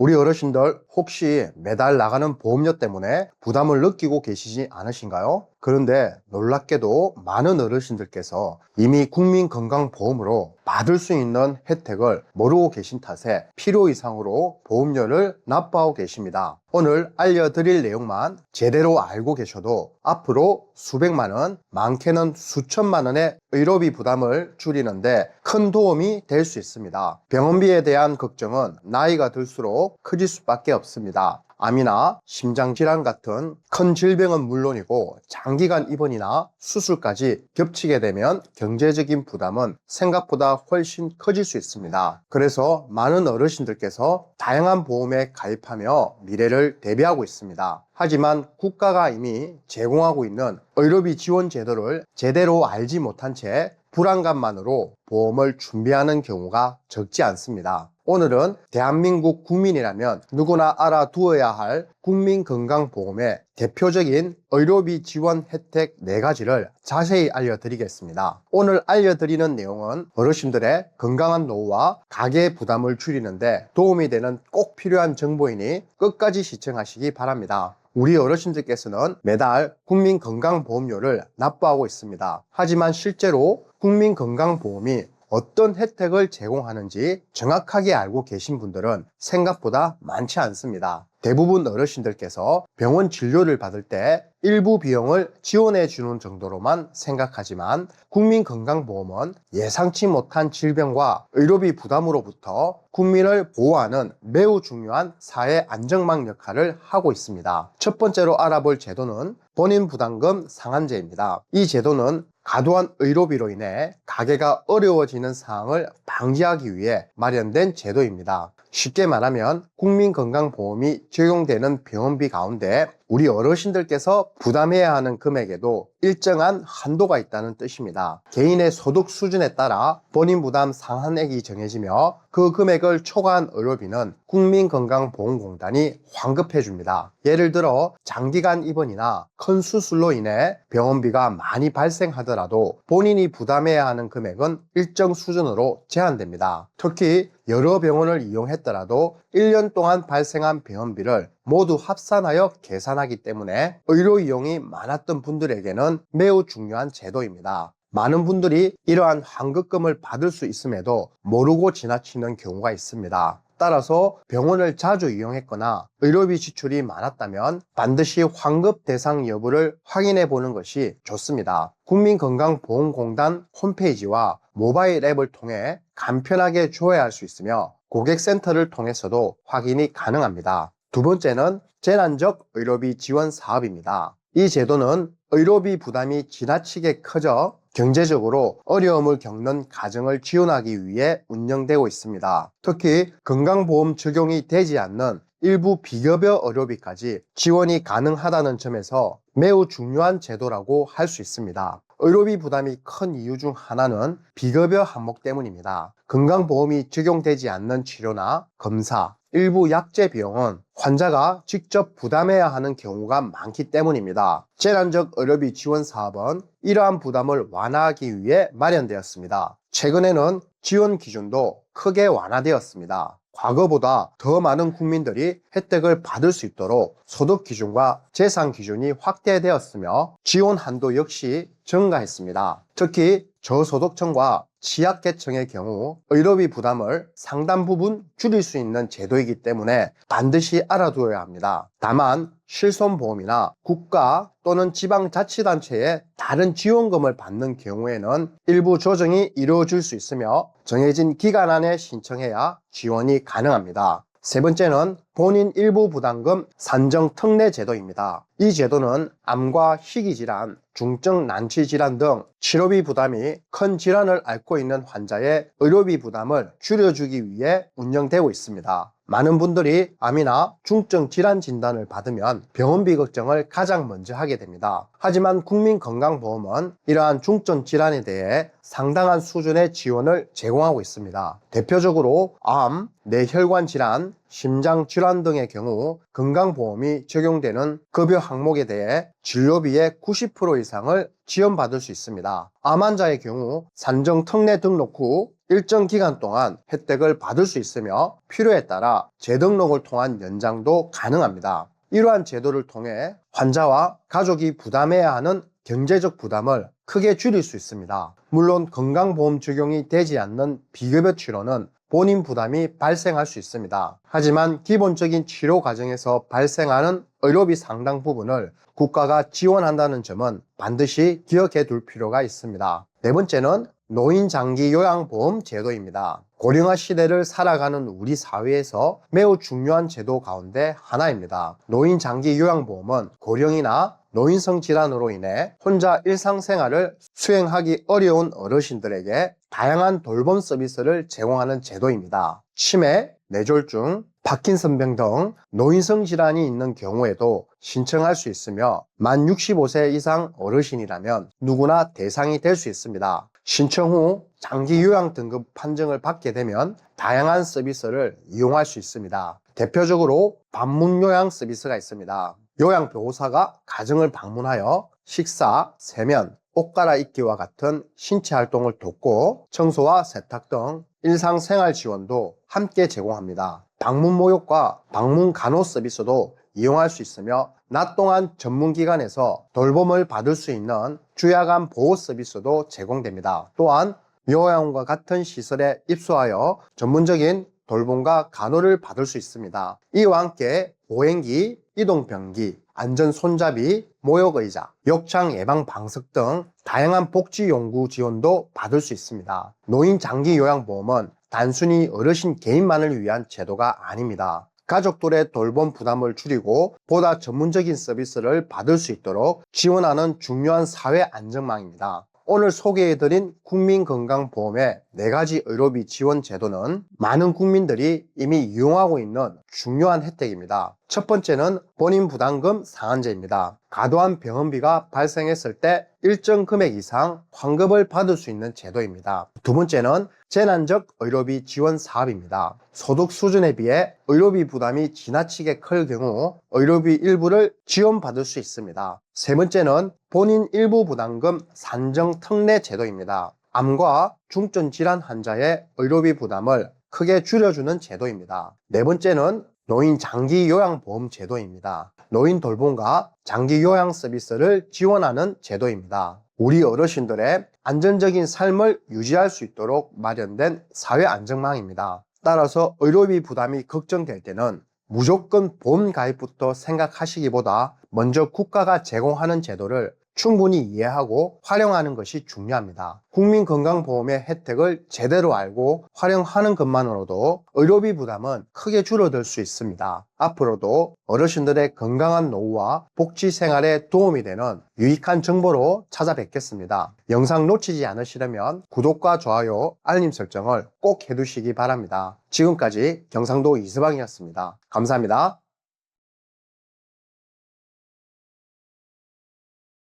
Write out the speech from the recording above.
우리 어르신들 혹시 매달 나가는 보험료 때문에 부담을 느끼고 계시지 않으신가요? 그런데 놀랍게도 많은 어르신들께서 이미 국민건강보험으로 받을 수 있는 혜택을 모르고 계신 탓에 필요 이상으로 보험료를 납부하고 계십니다. 오늘 알려드릴 내용만 제대로 알고 계셔도 앞으로 수백만 원, 많게는 수천만 원의 의료비 부담을 줄이는데 큰 도움이 될 수 있습니다. 병원비에 대한 걱정은 나이가 들수록 커질 수밖에 없습니다. 암이나 심장질환 같은 큰 질병은 물론이고 장기간 입원이나 수술까지 겹치게 되면 경제적인 부담은 생각보다 훨씬 커질 수 있습니다. 그래서 많은 어르신들께서 다양한 보험에 가입하며 미래를 대비하고 있습니다. 하지만 국가가 이미 제공하고 있는 의료비 지원 제도를 제대로 알지 못한 채 불안감만으로 보험을 준비하는 경우가 적지 않습니다. 오늘은 대한민국 국민이라면 누구나 알아두어야 할 국민건강보험의 대표적인 의료비 지원 혜택 4가지를 자세히 알려드리겠습니다. 오늘 알려드리는 내용은 어르신들의 건강한 노후와 가계 부담을 줄이는데 도움이 되는 꼭 필요한 정보이니 끝까지 시청하시기 바랍니다. 우리 어르신들께서는 매달 국민건강보험료를 납부하고 있습니다. 하지만 실제로 국민건강보험이 어떤 혜택을 제공하는지 정확하게 알고 계신 분들은 생각보다 많지 않습니다. 대부분 어르신들께서 병원 진료를 받을 때 일부 비용을 지원해 주는 정도로만 생각하지만 국민건강보험은 예상치 못한 질병과 의료비 부담으로부터 국민을 보호하는 매우 중요한 사회 안전망 역할을 하고 있습니다. 첫 번째로 알아볼 제도는 본인부담금 상한제입니다. 이 제도는 과도한 의료비로 인해 가계가 어려워지는 상황을 방지하기 위해 마련된 제도입니다. 쉽게 말하면 국민건강보험이 적용되는 병원비 가운데 우리 어르신들께서 부담해야 하는 금액에도 일정한 한도가 있다는 뜻입니다. 개인의 소득 수준에 따라 본인 부담 상한액이 정해지며 그 금액을 초과한 의료비는 국민건강보험공단이 환급해 줍니다. 예를 들어 장기간 입원이나 큰 수술로 인해 병원비가 많이 발생하더라도 본인이 부담해야 하는 금액은 일정 수준으로 제한됩니다. 특히 여러 병원을 이용했더라도 1년 동안 발생한 병원비를 모두 합산하여 계산하기 때문에 의료 이용이 많았던 분들에게는 매우 중요한 제도입니다. 많은 분들이 이러한 환급금을 받을 수 있음에도 모르고 지나치는 경우가 있습니다. 따라서 병원을 자주 이용했거나 의료비 지출이 많았다면 반드시 환급 대상 여부를 확인해 보는 것이 좋습니다. 국민건강보험공단 홈페이지와 모바일 앱을 통해 간편하게 조회할 수 있으며 고객센터를 통해서도 확인이 가능합니다. 두 번째는 재난적 의료비 지원 사업입니다. 이 제도는 의료비 부담이 지나치게 커져 경제적으로 어려움을 겪는 가정을 지원하기 위해 운영되고 있습니다. 특히 건강보험 적용이 되지 않는 일부 비급여 의료비까지 지원이 가능하다는 점에서 매우 중요한 제도라고 할 수 있습니다. 의료비 부담이 큰 이유 중 하나는 비급여 항목 때문입니다. 건강보험이 적용되지 않는 치료나 검사, 일부 약제 비용은 환자가 직접 부담해야 하는 경우가 많기 때문입니다. 재난적 의료비 지원 사업은 이러한 부담을 완화하기 위해 마련되었습니다. 최근에는 지원 기준도 크게 완화되었습니다. 과거보다 더 많은 국민들이 혜택을 받을 수 있도록 소득 기준과 재산 기준이 확대되었으며 지원 한도 역시 증가했습니다. 특히 저소득층과 취약계층의 경우 의료비 부담을 상당 부분 줄일 수 있는 제도이기 때문에 반드시 알아두어야 합니다. 다만 실손보험이나 국가 또는 지방자치단체의 다른 지원금을 받는 경우에는 일부 조정이 이루어질 수 있으며 정해진 기간 안에 신청해야 지원이 가능합니다. 세 번째는 본인 일부 부담금 산정 특례 제도입니다. 이 제도는 암과 희귀질환, 중증 난치질환 등 치료비 부담이 큰 질환을 앓고 있는 환자의 의료비 부담을 줄여주기 위해 운영되고 있습니다. 많은 분들이 암이나 중증 질환 진단을 받으면 병원비 걱정을 가장 먼저 하게 됩니다. 하지만 국민건강보험은 이러한 중증 질환에 대해 상당한 수준의 지원을 제공하고 있습니다. 대표적으로 암, 뇌혈관 질환, 심장 질환 등의 경우 건강보험이 적용되는 급여 항목에 대해 진료비의 90% 이상을 지원받을 수 있습니다. 암 환자의 경우 산정 특례 등록 후 일정 기간 동안 혜택을 받을 수 있으며 필요에 따라 재등록을 통한 연장도 가능합니다. 이러한 제도를 통해 환자와 가족이 부담해야 하는 경제적 부담을 크게 줄일 수 있습니다. 물론 건강보험 적용이 되지 않는 비급여 치료는 본인 부담이 발생할 수 있습니다. 하지만 기본적인 치료 과정에서 발생하는 의료비 상당 부분을 국가가 지원한다는 점은 반드시 기억해 둘 필요가 있습니다. 네 번째는 노인장기요양보험 제도입니다. 고령화 시대를 살아가는 우리 사회에서 매우 중요한 제도 가운데 하나입니다. 노인장기요양보험은 고령이나 노인성 질환으로 인해 혼자 일상생활을 수행하기 어려운 어르신들에게 다양한 돌봄 서비스를 제공하는 제도입니다. 치매, 뇌졸중, 파킨슨병 등 노인성 질환이 있는 경우에도 신청할 수 있으며 만 65세 이상 어르신이라면 누구나 대상이 될 수 있습니다. 신청 후 장기 요양 등급 판정을 받게 되면 다양한 서비스를 이용할 수 있습니다. 대표적으로 방문 요양 서비스가 있습니다. 요양보호사가 가정을 방문하여 식사, 세면, 옷 갈아입기와 같은 신체 활동을 돕고 청소와 세탁 등 일상생활 지원도 함께 제공합니다. 방문 목욕과 방문 간호 서비스도 이용할 수 있으며 낮 동안 전문기관에서 돌봄을 받을 수 있는 주야간 보호 서비스도 제공됩니다. 또한 요양원과 같은 시설에 입소하여 전문적인 돌봄과 간호를 받을 수 있습니다. 이와 함께 보행기, 이동변기, 안전손잡이, 모욕의자, 욕창 예방 방석 등 다양한 복지 연구 지원도 받을 수 있습니다. 노인 장기 요양보험은 단순히 어르신 개인만을 위한 제도가 아닙니다. 가족들의 돌봄 부담을 줄이고 보다 전문적인 서비스를 받을 수 있도록 지원하는 중요한 사회 안전망입니다. 오늘 소개해드린 국민건강보험의 4가지 의료비 지원 제도는 많은 국민들이 이미 이용하고 있는 중요한 혜택입니다. 첫 번째는 본인 부담금 상한제입니다. 과도한 병원비가 발생했을 때 일정 금액 이상 환급을 받을 수 있는 제도입니다. 두 번째는 재난적 의료비 지원 사업입니다. 소득 수준에 비해 의료비 부담이 지나치게 클 경우 의료비 일부를 지원받을 수 있습니다. 세 번째는 본인 일부 부담금 산정 특례 제도입니다. 암과 중증 질환 환자의 의료비 부담을 크게 줄여주는 제도입니다. 네 번째는 노인 장기 요양보험 제도입니다. 노인 돌봄과 장기 요양 서비스를 지원하는 제도입니다. 우리 어르신들의 안전적인 삶을 유지할 수 있도록 마련된 사회 안전망입니다. 따라서 의료비 부담이 걱정될 때는 무조건 보험 가입부터 생각하시기보다 먼저 국가가 제공하는 제도를 충분히 이해하고 활용하는 것이 중요합니다. 국민건강보험의 혜택을 제대로 알고 활용하는 것만으로도 의료비 부담은 크게 줄어들 수 있습니다. 앞으로도 어르신들의 건강한 노후와 복지 생활에 도움이 되는 유익한 정보로 찾아뵙겠습니다. 영상 놓치지 않으시려면 구독과 좋아요, 알림 설정을 꼭 해두시기 바랍니다. 지금까지 경상도 이서방이었습니다. 감사합니다.